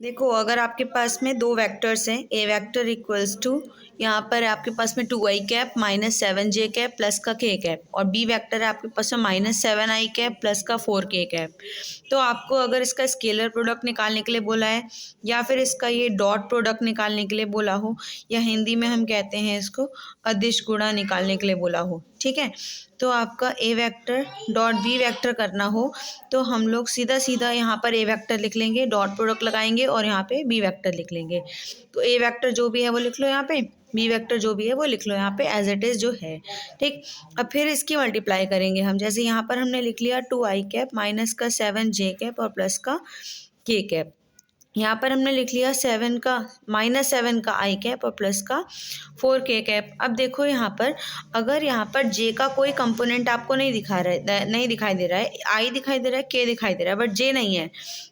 देखो, अगर आपके पास में दो वेक्टर्स हैं, ए वेक्टर इक्वल्स टू यहाँ पर आपके पास में 2i cap minus 7j cap plus का k कैप, और बी वेक्टर है आपके पास में माइनस 7i कैप प्लस का 4k कैप। तो आपको अगर इसका स्केलर प्रोडक्ट निकालने के लिए बोला है या फिर इसका ये डॉट प्रोडक्ट निकालने के लिए बोला हो, या हिंदी में हम कहते हैं इसको अदिश गुणा निकालने के लिए बोला हो, ठीक है, तो आपका ए वेक्टर डॉट बी वेक्टर करना हो तो हम लोग सीधा सीधा यहाँ पर ए वेक्टर लिख लेंगे, डॉट प्रोडक्ट लगाएंगे और यहाँ पे बी वेक्टर लिख लेंगे। तो ए वेक्टर जो भी है वो लिख लो यहाँ पे, बी वेक्टर जो भी है वो लिख लो यहाँ पे एज इट इज़ जो है, ठीक। अब फिर इसकी मल्टीप्लाई करेंगे हम, जैसे यहाँ पर हमने लिख लिया 2i कैप माइनस का 7j कैप और प्लस का k कैप। यहाँ पर हमने लिख लिया 7 का माइनस 7 का i कैप और प्लस का 4k कैप। अब देखो यहाँ पर, अगर यहाँ पर j का कोई कंपोनेंट आपको नहीं दिखाई दे रहा है, i दिखाई दे रहा है, k दिखाई दे रहा है, बट j नहीं है,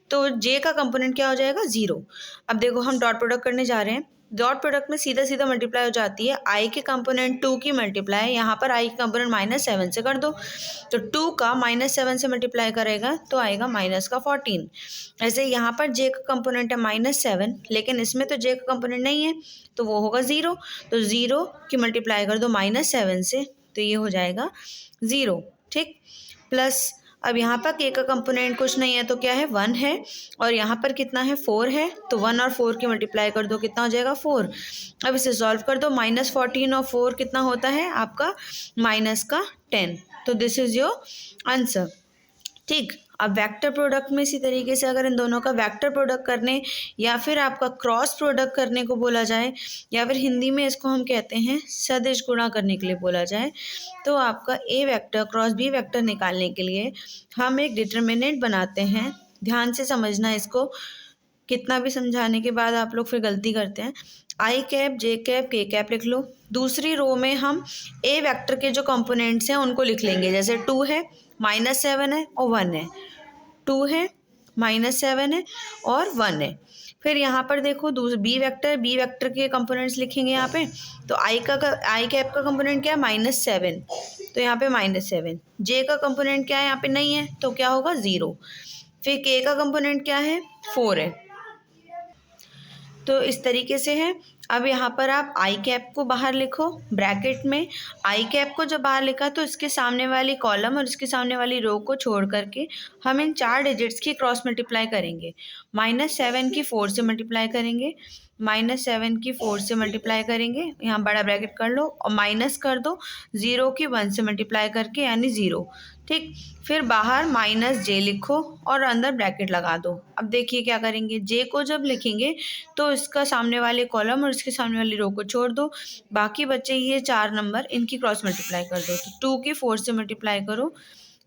तो j का कंपोनेंट क्या हो जाएगा, 0। अब देखो हम डॉट प्रोडक्ट करने जा रहे हैं, डॉट प्रोडक्ट में सीधा सीधा मल्टीप्लाई हो जाती है i के कंपोनेंट 2 की मल्टीप्लाई, यहाँ पर i के कंपोनेंट माइनस 7 से कर दो, तो 2 का माइनस 7 से मल्टीप्लाई करेगा तो आएगा माइनस का 14। ऐसे यहाँ पर j का कंपोनेंट है माइनस 7, लेकिन इसमें तो j का कंपोनेंट नहीं है तो वो होगा 0, तो 0 की मल्टीप्लाई कर दो माइनस 7 से तो ये हो जाएगा 0, ठीक। प्लस अब यहाँ पर k का कंपोनेंट कुछ नहीं है तो क्या है, 1 है, और यहाँ पर कितना है, 4 है, तो 1 और 4 की मल्टीप्लाई कर दो, कितना हो जाएगा, 4। अब इसे सॉल्व कर दो, माइनस 14 और 4 कितना होता है आपका, माइनस का 10। तो दिस इज़ योर आंसर, ठीक। अब वेक्टर प्रोडक्ट में इसी तरीके से अगर इन दोनों का वेक्टर प्रोडक्ट करने या फिर आपका क्रॉस प्रोडक्ट करने को बोला जाए, या फिर हिंदी में इसको हम कहते हैं सदिश गुणा करने के लिए बोला जाए, तो आपका ए वेक्टर क्रॉस बी वेक्टर निकालने के लिए हम एक डिटर्मिनेंट बनाते हैं। ध्यान से समझना इसको, कितना भी समझाने के बाद आप लोग फिर गलती करते हैं। i cap j cap k cap लिख लो, दूसरी रो में हम ए वेक्टर के जो कंपोनेंट्स हैं उनको लिख लेंगे, जैसे 2 है, माइनस 7 है और 1 है, 2 है, माइनस 7 है और 1 है। फिर यहाँ पर देखो बी वेक्टर के कंपोनेंट्स लिखेंगे यहाँ पे, तो आई कैप का कंपोनेंट क्या है, माइनस 7, तो यहाँ पे माइनस 7। जे का कंपोनेंट क्या है, यहाँ पे नहीं है तो क्या होगा, 0। फिर के का कंपोनेंट क्या है, 4 है। तो इस तरीके से है। अब यहाँ पर आप आई कैप को बाहर लिखो ब्रैकेट में, आई कैप को जब बाहर लिखा तो इसके सामने वाली कॉलम और इसके सामने वाली रो को छोड़ करके हम इन 4 डिजिट्स की क्रॉस मल्टीप्लाई करेंगे। माइनस 7 की 4 से मल्टीप्लाई करेंगे, माइनस 7 की 4 से मल्टीप्लाई करेंगे, यहाँ बड़ा ब्रैकेट कर लो और माइनस कर दो 0 की 1 से मल्टीप्लाई करके, यानी 0, ठीक। फिर बाहर माइनस जे लिखो और अंदर ब्रैकेट लगा दो। अब देखिए क्या करेंगे, जे को जब लिखेंगे तो इसका सामने वाले कॉलम और इसके सामने वाली रो को छोड़ दो, बाकी बचे ये 4 नंबर, इनकी क्रॉस मल्टीप्लाई कर दो। तो 2 की 4 से मल्टीप्लाई करो,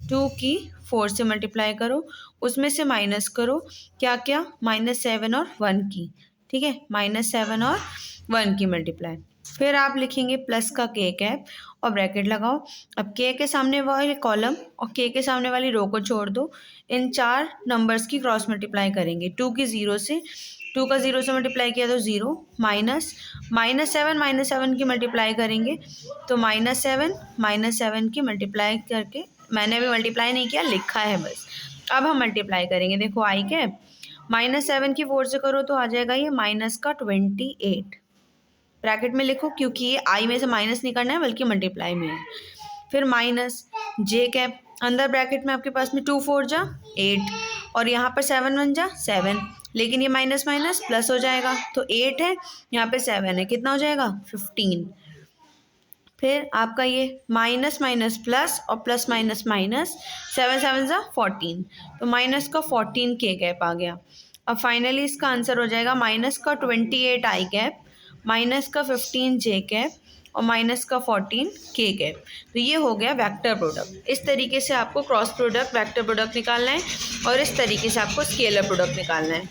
2 की 4 से मल्टीप्लाई करो, उसमें से माइनस करो क्या क्या, माइनस 7 और 1 की, ठीक है, माइनस 7 और 1 की मल्टीप्लाई। फिर आप लिखेंगे प्लस का k कैप और ब्रैकेट लगाओ। अब k के सामने वाले कॉलम और k के सामने वाली रो को छोड़ दो, इन 4 नंबर्स की क्रॉस मल्टीप्लाई करेंगे। 2 की 0 से, 2 का 0 से मल्टीप्लाई किया तो 0, माइनस 7 की मल्टीप्लाई करेंगे तो माइनस 7 की मल्टीप्लाई करके, मैंने अभी मल्टीप्लाई नहीं किया, लिखा है बस। अब हम मल्टीप्लाई करेंगे, देखो आई कैप माइनस 7 की 4 से करो तो आ जाएगा ये माइनस का 28, ब्रैकेट में लिखो क्योंकि ये आई में से माइनस नहीं करना है बल्कि मल्टीप्लाई में है। फिर माइनस जे कैप, अंदर ब्रैकेट में आपके पास में 2 4 जा 8 और यहाँ पर 7 1 जा 7, लेकिन ये माइनस माइनस प्लस हो जाएगा, तो 8 है, यहाँ पे 7 है, कितना हो जाएगा, 15। फिर आपका ये माइनस माइनस प्लस और प्लस माइनस माइनस, 7 7 जा 14, तो माइनस का 14 के कैप आ गया। अब फाइनली इसका आंसर हो जाएगा माइनस का 28 आई कैप, माइनस का 15 जे कैप और माइनस का 14 के कैप। तो ये हो गया वेक्टर प्रोडक्ट। इस तरीके से आपको क्रॉस प्रोडक्ट वेक्टर प्रोडक्ट निकालना है और इस तरीके से आपको स्केलर प्रोडक्ट निकालना है।